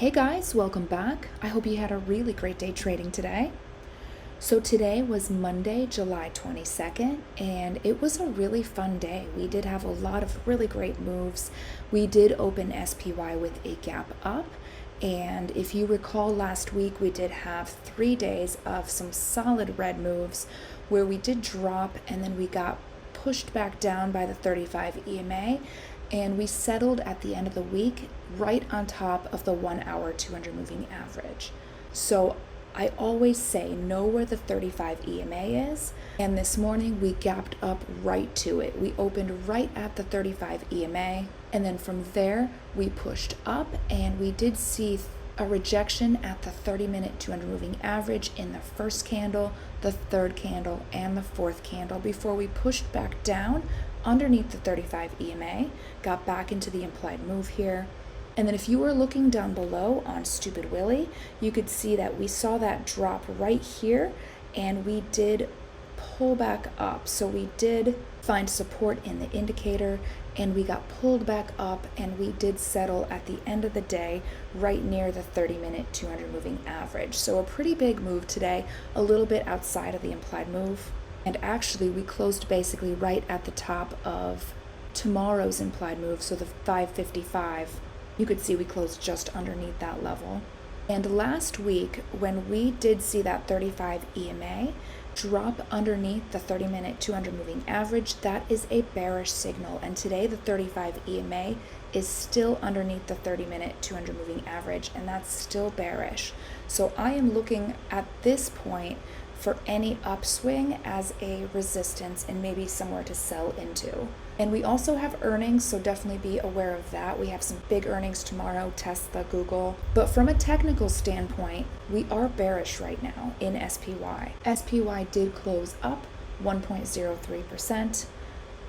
Hey guys, welcome back. I hope you had a really great day trading today. So today was Monday, July 22nd, and it was a really fun day. We did have a lot of really great moves. We did open SPY with a gap up, and if you recall last week, we did have 3 days of some solid red moves where we did drop and then we got pushed back down by the 35 EMA, and we settled at the end of the week right on top of the 1 hour 200 moving average. So I always say know where the 35 EMA is, and this morning we gapped up right to it. We opened right at the 35 EMA, and then from there we pushed up, and we did see a rejection at the 30-minute 200 moving average in the first candle, the third candle, and the fourth candle before we pushed back down underneath the 35 EMA, got back into the implied move here. And then if you were looking down below on Stupid Willie, you could see that we saw that drop right here and we did pull back up. So we did find support in the indicator and we got pulled back up, and we did settle at the end of the day right near the 30-minute 200 moving average. So a pretty big move today, a little bit outside of the implied move. And actually we closed basically right at the top of tomorrow's implied move, so the 555. You could see we closed just underneath that level. And last week, when we did see that 35 EMA drop underneath the 30-minute 200 moving average, that is a bearish signal. And today the 35 EMA is still underneath the 30-minute 200 moving average, and that's still bearish. So I am looking at this point for any upswing as a resistance and maybe somewhere to sell into. And we also have earnings, so definitely be aware of that. We have some big earnings tomorrow, Tesla, Google. But from a technical standpoint, we are bearish right now in SPY. SPY did close up 1.03%.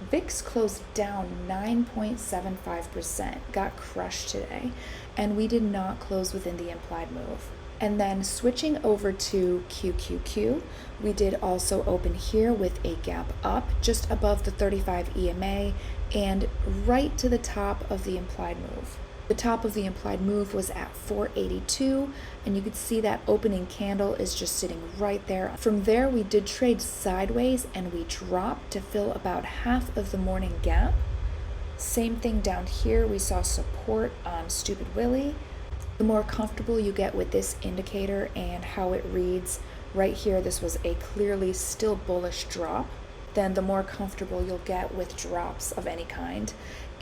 VIX closed down 9.75%, got crushed today, and we did not close within the implied move. And then switching over to QQQ, we did also open here with a gap up just above the 35 EMA and right to the top of the implied move. The top of the implied move was at 482, and you could see that opening candle is just sitting right there. From there, we did trade sideways and we dropped to fill about half of the morning gap. Same thing down here, we saw support on Stupid Willie. The more comfortable you get with this indicator and how it reads right here, this was a clearly still bullish drop, then the more comfortable you'll get with drops of any kind.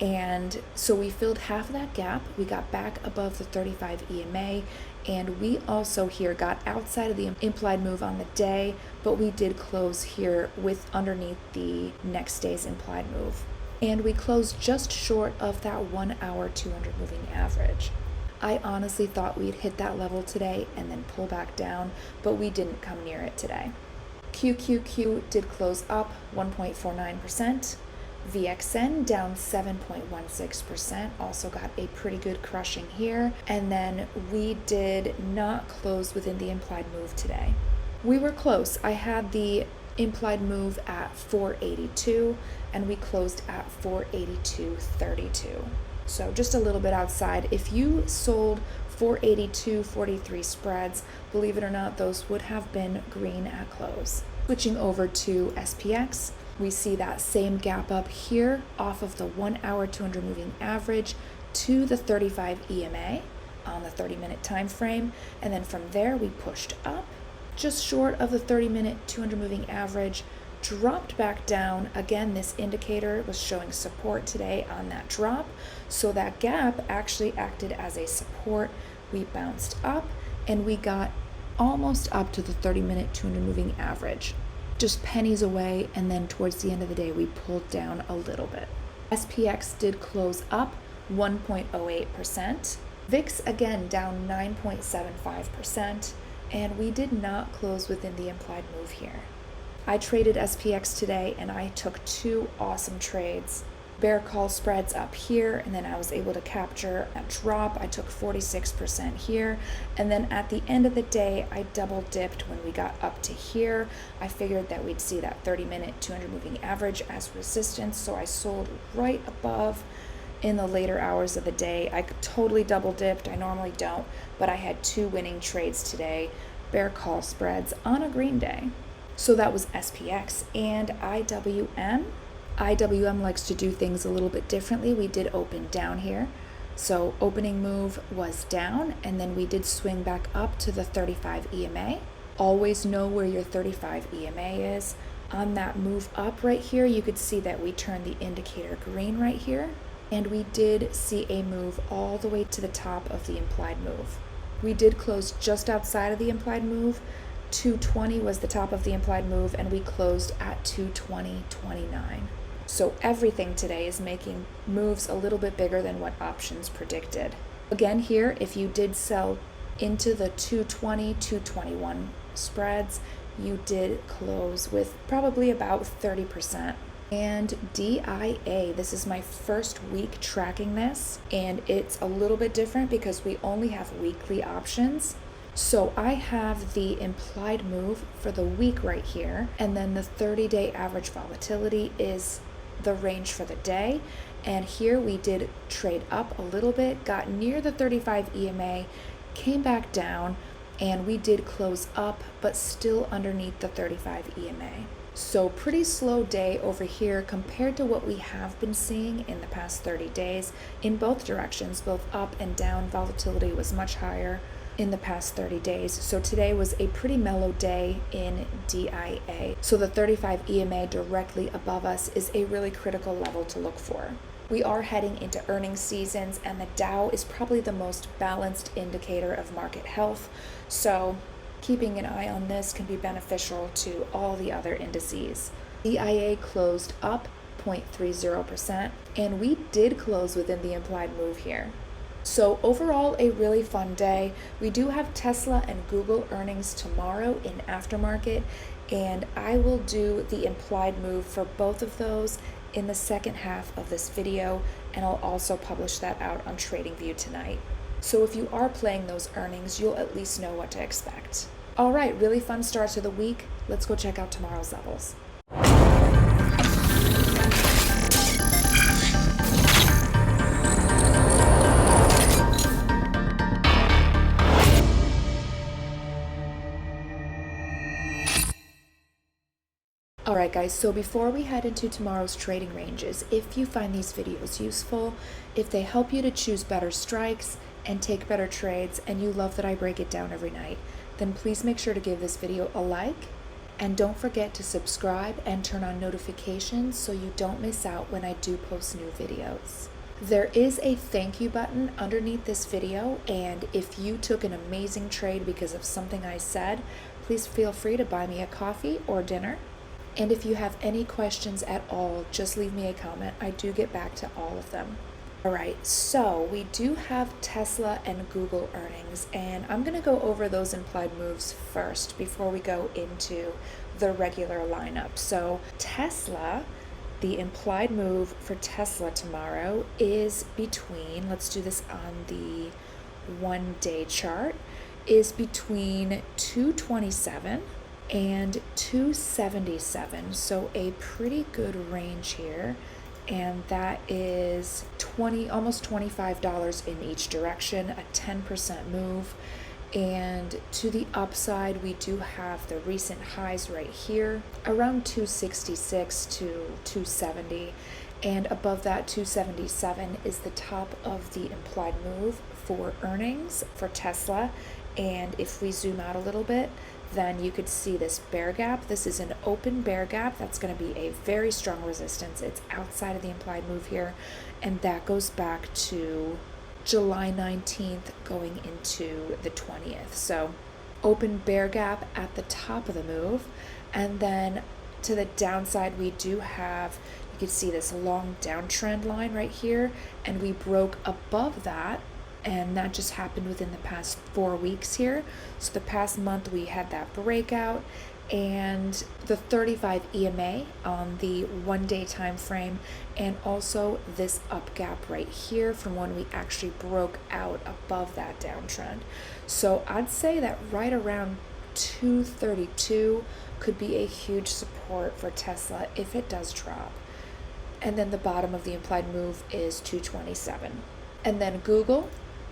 And so we filled half of that gap, we got back above the 35 EMA, and we also here got outside of the implied move on the day, but we did close here with underneath the next day's implied move. And we closed just short of that 1 hour 200 moving average. I honestly thought we'd hit that level today and then pull back down, but we didn't come near it today. QQQ did close up 1.49%. VXN down 7.16%, also got a pretty good crushing here. And then we did not close within the implied move today. We were close. I had the implied move at 482 and we closed at 482.32. So just a little bit outside. If you sold 482.43 spreads, believe it or not, those would have been green at close. Switching over to SPX, we see that same gap up here off of the 1 hour 200 moving average to the 35 EMA on the 30-minute time frame. And then from there, we pushed up just short of the 30-minute 200 moving average, dropped back down. Again, this indicator was showing support today on that drop. So that gap actually acted as a support. We bounced up and we got almost up to the 30-minute 200 moving average, just pennies away. And then towards the end of the day, we pulled down a little bit. SPX did close up 1.08%. VIX again down 9.75%. And we did not close within the implied move here. I traded SPX today and I took 2 awesome trades. Bear call spreads up here, and then I was able to capture a drop. I took 46% here, and then at the end of the day, I double dipped when we got up to here. I figured that we'd see that 30-minute 200 moving average as resistance, so I sold right above in the later hours of the day. I totally double dipped. I normally don't, but I had 2 winning trades today, bear call spreads on a green day. So that was SPX and IWM. IWM likes to do things a little bit differently. We did open down here. So opening move was down, and then we did swing back up to the 35 EMA. Always know where your 35 EMA is. On that move up right here, you could see that we turned the indicator green right here, and we did see a move all the way to the top of the implied move. We did close just outside of the implied move. 220 was the top of the implied move, and we closed at 220.29. So everything today is making moves a little bit bigger than what options predicted. Again here, if you did sell into the 220, 221 spreads, you did close with probably about 30%. And DIA, this is my first week tracking this, and it's a little bit different because we only have weekly options. So I have the implied move for the week right here, and then the 30-day average volatility is the range for the day. And here we did trade up a little bit, got near the 35 EMA, came back down, and we did close up, but still underneath the 35 EMA. So pretty slow day over here compared to what we have been seeing in the past 30 days in both directions, both up and down. Volatility was much higher in the past 30 days. So today was a pretty mellow day in DIA. So the 35 EMA directly above us is a really critical level to look for. We are heading into earnings seasons, and the Dow is probably the most balanced indicator of market health. So keeping an eye on this can be beneficial to all the other indices. DIA closed up 0.30%, and we did close within the implied move here. So overall, a really fun day. We do have Tesla and Google earnings tomorrow in aftermarket, and I will do the implied move for both of those in the second half of this video, and I'll also publish that out on TradingView tonight. So if you are playing those earnings, you'll at least know what to expect. All right, really fun start to the week. Let's go check out tomorrow's levels. Alright guys, so before we head into tomorrow's trading ranges, if you find these videos useful, if they help you to choose better strikes and take better trades, and you love that I break it down every night, then please make sure to give this video a like, and don't forget to subscribe and turn on notifications so you don't miss out when I do post new videos. There is a thank you button underneath this video, and if you took an amazing trade because of something I said, please feel free to buy me a coffee or dinner. And if you have any questions at all, just leave me a comment. I do get back to all of them. All right, so we do have Tesla and Google earnings, and I'm going to go over those implied moves first before we go into the regular lineup. So Tesla, the implied move for Tesla tomorrow is between, let's do this on the 1-day chart, is between 227 and 277, so a pretty good range here, and that is almost $25 in each direction, a 10% move. And to the upside, we do have the recent highs right here around 266 to 270, and above that 277 is the top of the implied move for earnings for Tesla. And if we zoom out a little bit, then you could see this bear gap. This is an open bear gap. That's going to be a very strong resistance. It's outside of the implied move here, and that goes back to July 19th going into the 20th. So open bear gap at the top of the move, and then to the downside we do have, you can see this long downtrend line right here, and we broke above that, and that just happened within the past 4 weeks here. So the past month we had that breakout, and the 35 EMA on the 1-day time frame, and also this up gap right here from when we actually broke out above that downtrend. So I'd say that right around 232 could be a huge support for Tesla if it does drop. and then the bottom of the implied move is 227. And then Google,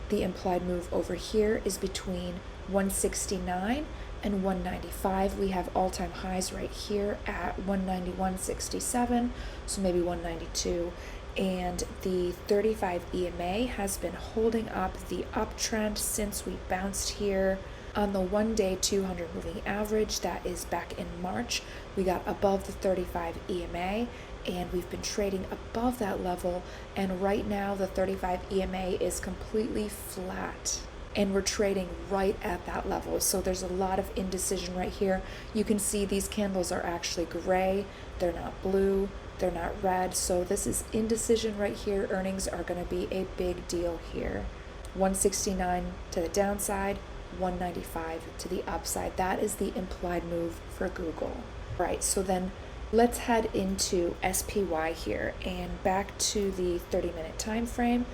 the implied move over here is between 169 and 195. We have all-time highs right here at 191.67, so maybe 192. And the 35 EMA has been holding up the uptrend since we bounced here on the 1-day 200 moving average. That is back in March. We got above the 35 EMA and we've been trading above that level, and right now the 35 EMA is completely flat and we're trading right at that level. So there's a lot of indecision right here. You can see these candles are actually gray, they're not blue, they're not red, so this is indecision right here. Earnings are going to be a big deal here. 169 to the downside, 195 to the upside. That is the implied move for Google. Right, so then let's head into SPY here and back to the 30-minute time frame.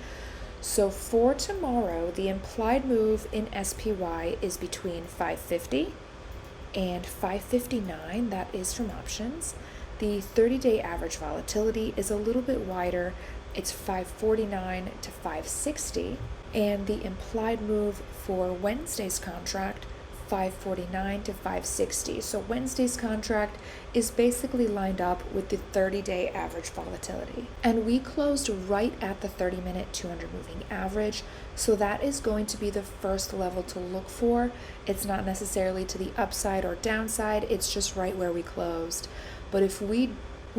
So for tomorrow, the implied move in SPY is between 550 and 559. That is from options. The 30-day average volatility is a little bit wider. It's 549 to 560. And the implied move for Wednesday's contract, 549 to 560. So Wednesday's contract is basically lined up with the 30-day average volatility. And we closed right at the 30-minute 200 moving average. So that is going to be the first level to look for. It's not necessarily to the upside or downside. It's just right where we closed. But if we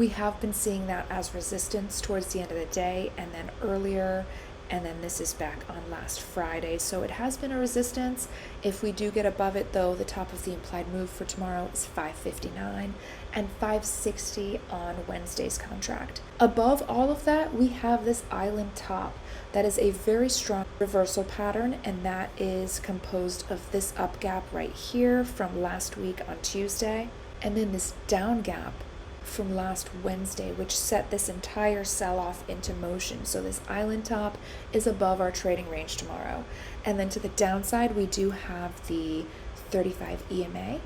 have been seeing that as resistance towards the end of the day and then earlier, and then this is back on last Friday. So it has been a resistance. If we do get above it though, the top of the implied move for tomorrow is 559 and 560 on Wednesday's contract. Above all of that, we have this island top. That is a very strong reversal pattern, and that is composed of this up gap right here from last week on Tuesday, and then this down gap from last Wednesday, which set this entire sell-off into motion. So this island top is above our trading range tomorrow. And then to the downside, we do have the 35 EMA.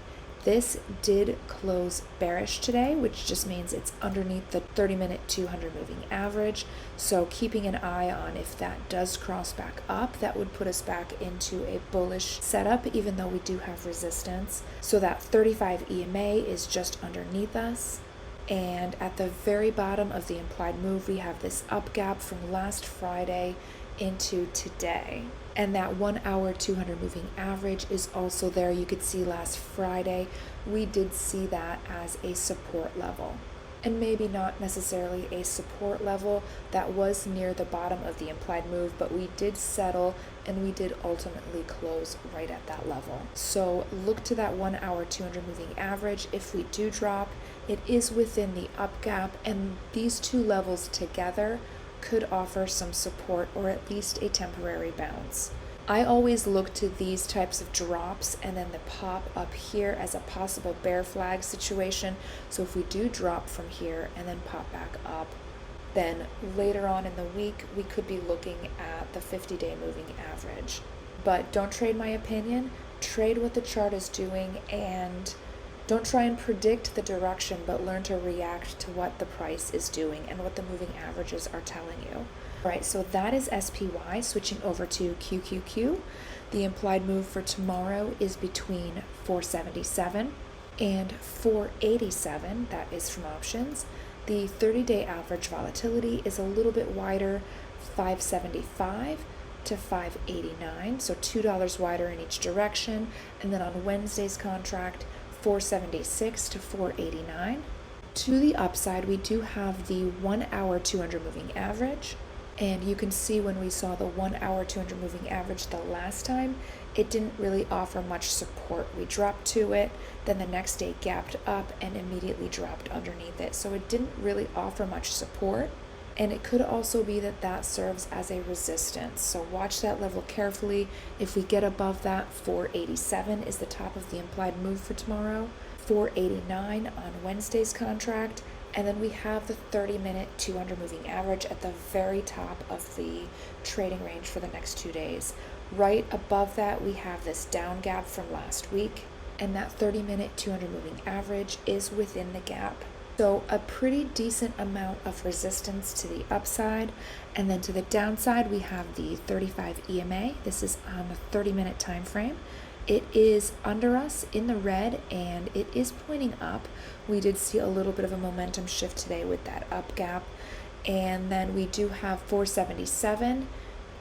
This did close bearish today, which just means it's underneath the 30-minute 200 moving average. So keeping an eye on if that does cross back up, that would put us back into a bullish setup, even though we do have resistance. So that 35 EMA is just underneath us. And at the very bottom of the implied move, we have this up gap from last Friday into today. And that 1 hour 200 moving average is also there. You could see last Friday, we did see that as a support level. And maybe not necessarily a support level that was near the bottom of the implied move, but we did settle and we did ultimately close right at that level. So look to that 1 hour 200 moving average. If we do drop, it is within the up gap, and these two levels together could offer some support or at least a temporary bounce. I always look to these types of drops and then the pop up here as a possible bear flag situation. So if we do drop from here and then pop back up, then later on in the week, we could be looking at the 50-day moving average. But don't trade my opinion, trade what the chart is doing, and don't try and predict the direction, but learn to react to what the price is doing and what the moving averages are telling you. All right, so that is SPY. Switching over to QQQ, the implied move for tomorrow is between 477 and 487. That is from options. The 30-day average volatility is a little bit wider, 575 to 589, so $2 wider in each direction. And then on Wednesday's contract, 476 to 489. To the upside, we do have the 1 hour 200 moving average. And you can see when we saw the 1 hour 200 moving average the last time, it didn't really offer much support. We dropped to it, then the next day gapped up and immediately dropped underneath it. So it didn't really offer much support. And it could also be that that serves as a resistance. So watch that level carefully. If we get above that, 487 is the top of the implied move for tomorrow, 489 on Wednesday's contract. And then we have the 30-minute 200 moving average at the very top of the trading range for the next 2 days. Right above that, we have this down gap from last week, and that 30-minute 200 moving average is within the gap. So a pretty decent amount of resistance to the upside, and then to the downside we have the 35 EMA. This is on the 30-minute time frame. It is under us in the red and it is pointing up. We did see a little bit of a momentum shift today with that up gap. And then we do have 477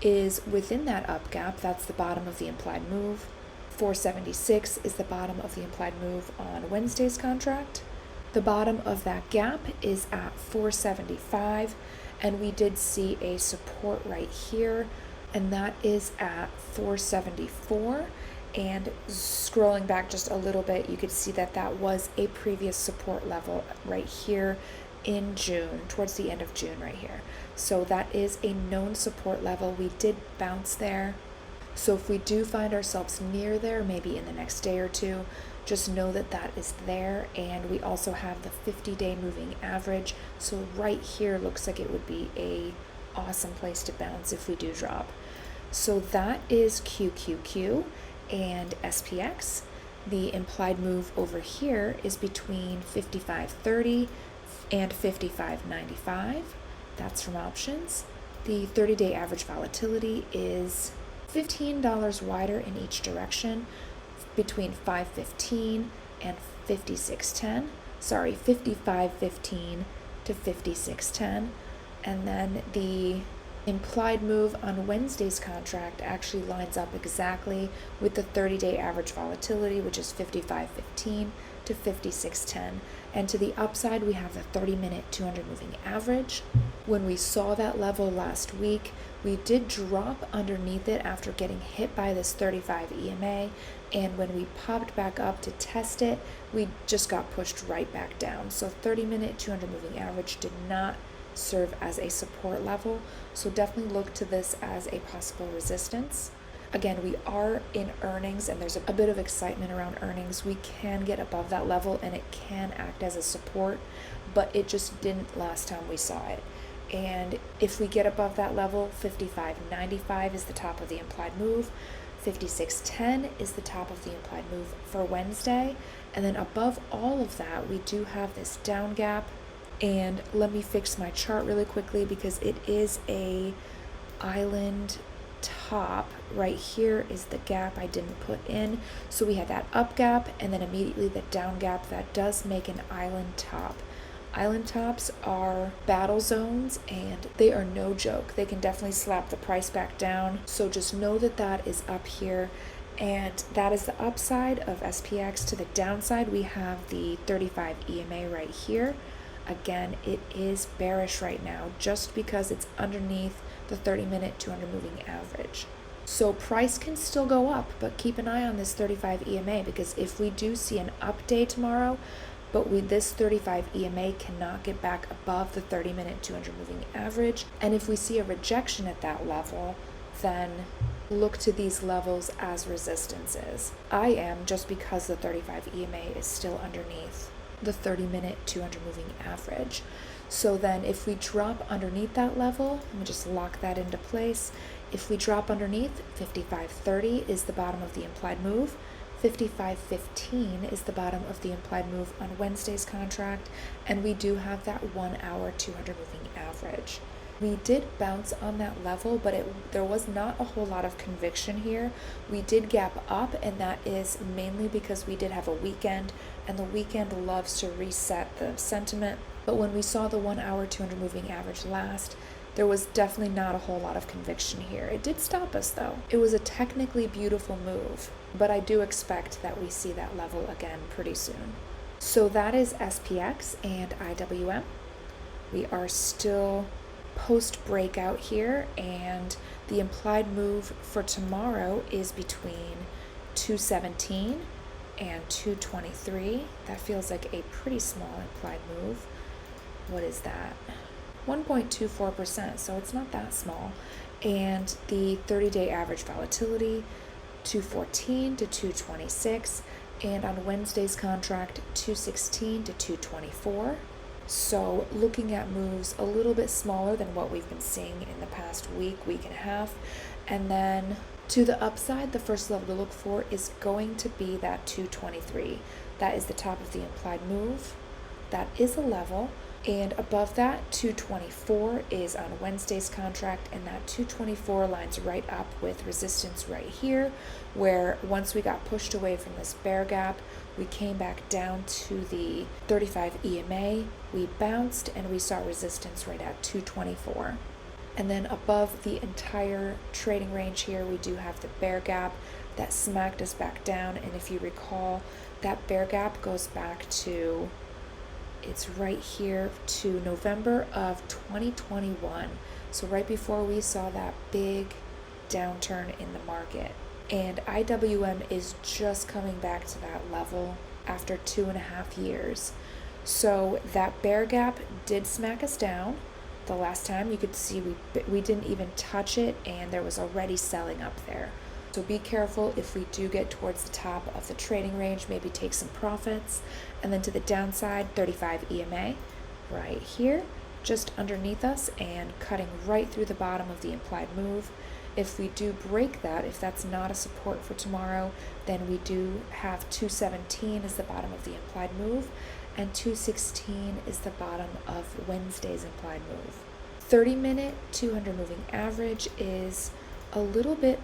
is within that up gap. That's the bottom of the implied move. 476 is the bottom of the implied move on Wednesday's contract. The bottom of that gap is at 475, and we did see a support right here, and that is at 474. And scrolling back just a little bit, you could see that that was a previous support level right here in June, towards the end of June right here. So that is a known support level. We did bounce there. So if we do find ourselves near there, maybe in the next day or two, just know that that is there. And we also have the 50-day moving average. So right here looks like it would be a awesome place to bounce if we do drop. So that is QQQ and SPX. The implied move over here is between 55.30 and 55.95. That's from options. The 30-day average volatility is $15 wider in each direction, between 5.15 and 56.10. Sorry, 55.15 to 56.10. And then the implied move on Wednesday's contract actually lines up exactly with the 30-day average volatility, which is 55.15 to 56.10. And to the upside, we have the 30-minute 200 moving average. When we saw that level last week, we did drop underneath it after getting hit by this 35 EMA. And when we popped back up to test it, we just got pushed right back down. So 30-minute 200 moving average did not serve as a support level. So definitely look to this as a possible resistance. Again, we are in earnings and there's a bit of excitement around earnings. We can get above that level and it can act as a support, but it just didn't last time we saw it. And if we get above that level, 55.95 is the top of the implied move. 56.10 is the top of the implied move for Wednesday. And then above all of that, we do have this down gap. And let me fix my chart really quickly because it is a island top. Right here is the gap I didn't put in. So we had that up gap and then immediately the down gap. That does make an island top. Island tops are battle zones and they are no joke. They can definitely slap the price back down. So just know that that is up here. And that is the upside of SPX. To the downside, we have the 35 EMA right here. Again, it is bearish right now just because it's underneath the 30-minute 200 moving average. So price can still go up, but keep an eye on this 35 EMA because if we do see an up day tomorrow, but this 35 EMA cannot get back above the 30-minute 200 moving average. And if we see a rejection at that level, then look to these levels as resistances. I am, just because the 35 EMA is still underneath the 30-minute 200 moving average. So then if we drop underneath that level, let me just lock that into place. If we drop underneath, 55.30 is the bottom of the implied move. 55.15 is the bottom of the implied move on Wednesday's contract, and we do have that 1 hour 200 moving average. We did bounce on that level, but there was not a whole lot of conviction here. We did gap up, and that is mainly because we did have a weekend, and the weekend loves to reset the sentiment. But when we saw the 1 hour 200 moving average last, there was definitely not a whole lot of conviction here. It did stop us though. It was a technically beautiful move, but I do expect that we see that level again pretty soon. So that is SPX and IWM. We are still post breakout here, and the implied move for tomorrow is between 217 and 223. That feels like a pretty small implied move. What is that? 1.24%, so it's not that small. And the 30-day average volatility, 214 to 226, and on Wednesday's contract, 216 to 224. So looking at moves a little bit smaller than what we've been seeing in the past week and a half. And then to the upside, the first level to look for is going to be that 223. That is the top of the implied move. that is a level. And above that, 224 is on Wednesday's contract, and that 224 lines right up with resistance right here, where once we got pushed away from this bear gap, we came back down to the 35 EMA, we bounced, and we saw resistance right at 224. And then above the entire trading range here, we do have the bear gap that smacked us back down, and if you recall, that bear gap goes back to, it's right here, to November of 2021. So right before we saw that big downturn in the market. And IWM is just coming back to that level after 2.5 years. So that bear gap did smack us down. The last time you could see we didn't even touch it, and there was already selling up there. So be careful if we do get towards the top of the trading range, maybe take some profits. And then to the downside, 35 EMA right here, just underneath us and cutting right through the bottom of the implied move. If we do break that, if that's not a support for tomorrow, then we do have 217 as the bottom of the implied move, and 216 is the bottom of Wednesday's implied move. 30-minute 200 moving average is a little bit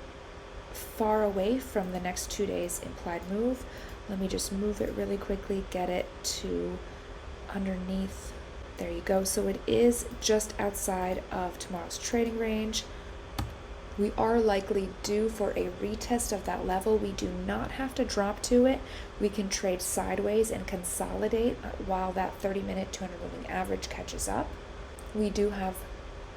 far away from the next 2 days implied move. Let me just move it really quickly, get it to underneath. There you go. So it is just outside of tomorrow's trading range. We are likely due for a retest of that level. We do not have to drop to it. We can trade sideways and consolidate while that 30-minute 200 moving average catches up. We do have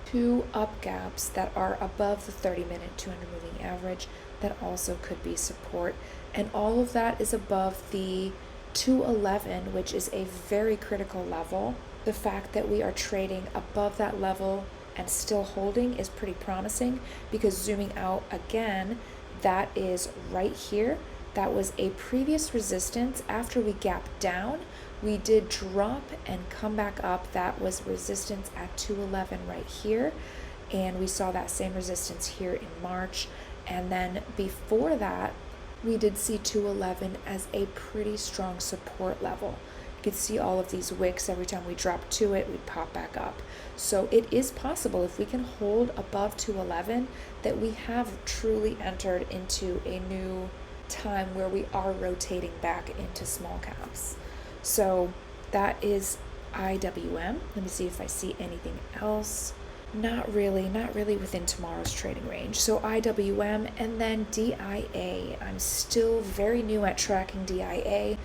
two up gaps that are above the 30-minute 200 moving average that also could be support, and all of that is above the 211, which is a very critical level. The fact that we are trading above that level and still holding is pretty promising, because zooming out again, that is right here. That was a previous resistance. After we gapped down, we did drop and come back up. That was resistance at 211 right here, and we saw that same resistance here in March. And then before that, we did see 211 as a pretty strong support level. You could see all of these wicks. Every time we drop to it, we'd pop back up. So it is possible, if we can hold above 211, that we have truly entered into a new time where we are rotating back into small caps. So that is IWM. Let me see if I see anything else. Not really within tomorrow's trading range. So IWM, and then DIA. I'm still very new at tracking DIA.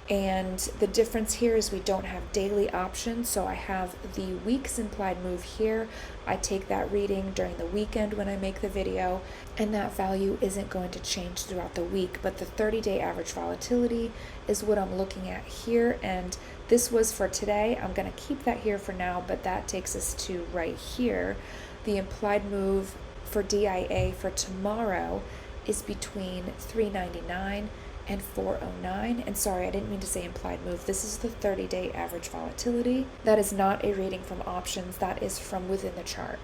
And the difference here is we don't have daily options, so I have the week's implied move here. I take that reading during the weekend when I make the video, and that value isn't going to change throughout the week, but the 30-day average volatility is what I'm looking at here, and this was for today. I'm going to keep that here for now, but that takes us to right here. The implied move for DIA for tomorrow is between 399 and 409, and sorry, I didn't mean to say implied move. This is the 30-day average volatility. That is not a reading from options, that is from within the chart.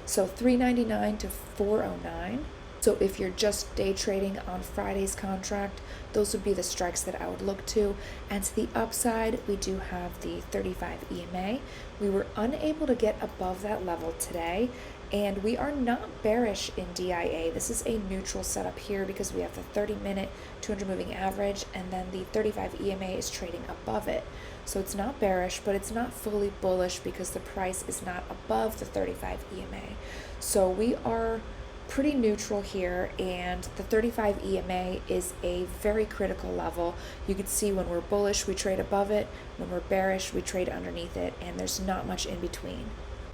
So 399 to 409. So if you're just day trading on Friday's contract, those would be the strikes that I would look to. And to the upside, we do have the 35 EMA. We were unable to get above that level today, and we are not bearish in DIA. This is a neutral setup here because we have the 30-minute 200 moving average, and then the 35 EMA is trading above it. So it's not bearish, but it's not fully bullish because the price is not above the 35 EMA. So we are pretty neutral here, and the 35 EMA is a very critical level. You can see when we're bullish, we trade above it. When we're bearish, we trade underneath it, and there's not much in between.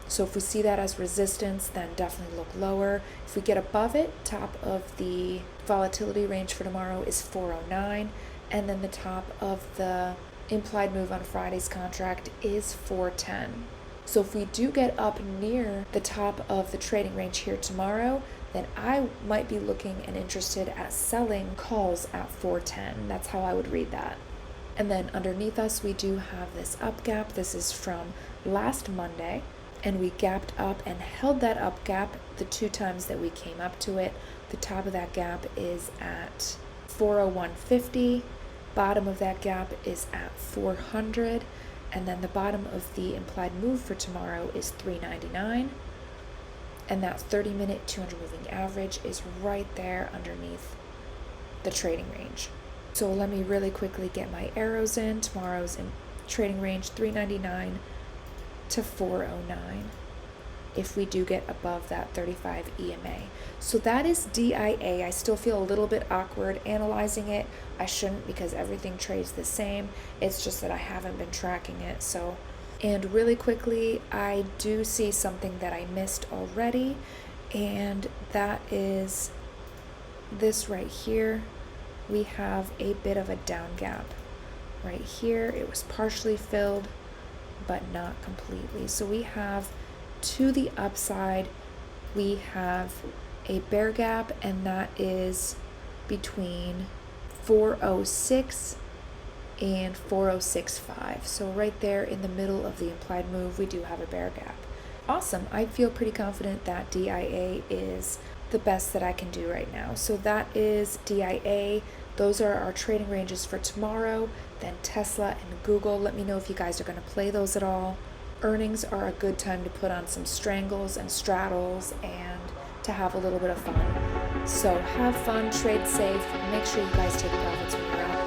So if we see that as resistance, then definitely look lower. If we get above it, top of the volatility range for tomorrow is 409, and then the top of the implied move on Friday's contract is 410. So if we do get up near the top of the trading range here tomorrow, then I might be looking and interested at selling calls at 410. That's how I would read that. And then underneath us, we do have this up gap. This is from last Monday, and we gapped up and held that up gap the two times that we came up to it. The top of that gap is at 401.50. Bottom of that gap is at 400. And then the bottom of the implied move for tomorrow is 399. And that 30-minute 200 moving average is right there underneath the trading range. So let me really quickly get my arrows in. Tomorrow's in trading range 399 to 409 if we do get above that 35 EMA. So that is DIA. I still feel a little bit awkward analyzing it. I shouldn't, because everything trades the same. It's just that I haven't been tracking it. So, and really quickly, I do see something that I missed already, and that is this right here. We have a bit of a down gap right here. It was partially filled, but not completely. So we have, to the upside, we have a bear gap, and that is between 406 and 406.5. So right there in the middle of the implied move, we do have a bear gap. Awesome. I feel pretty confident that DIA is the best that I can do right now. So that is DIA. Those are our trading ranges for tomorrow. Then Tesla and Google. Let me know if you guys are going to play those at all. Earnings are a good time to put on some strangles and straddles and to have a little bit of fun. So have fun, trade safe, make sure you guys take profits when you're out.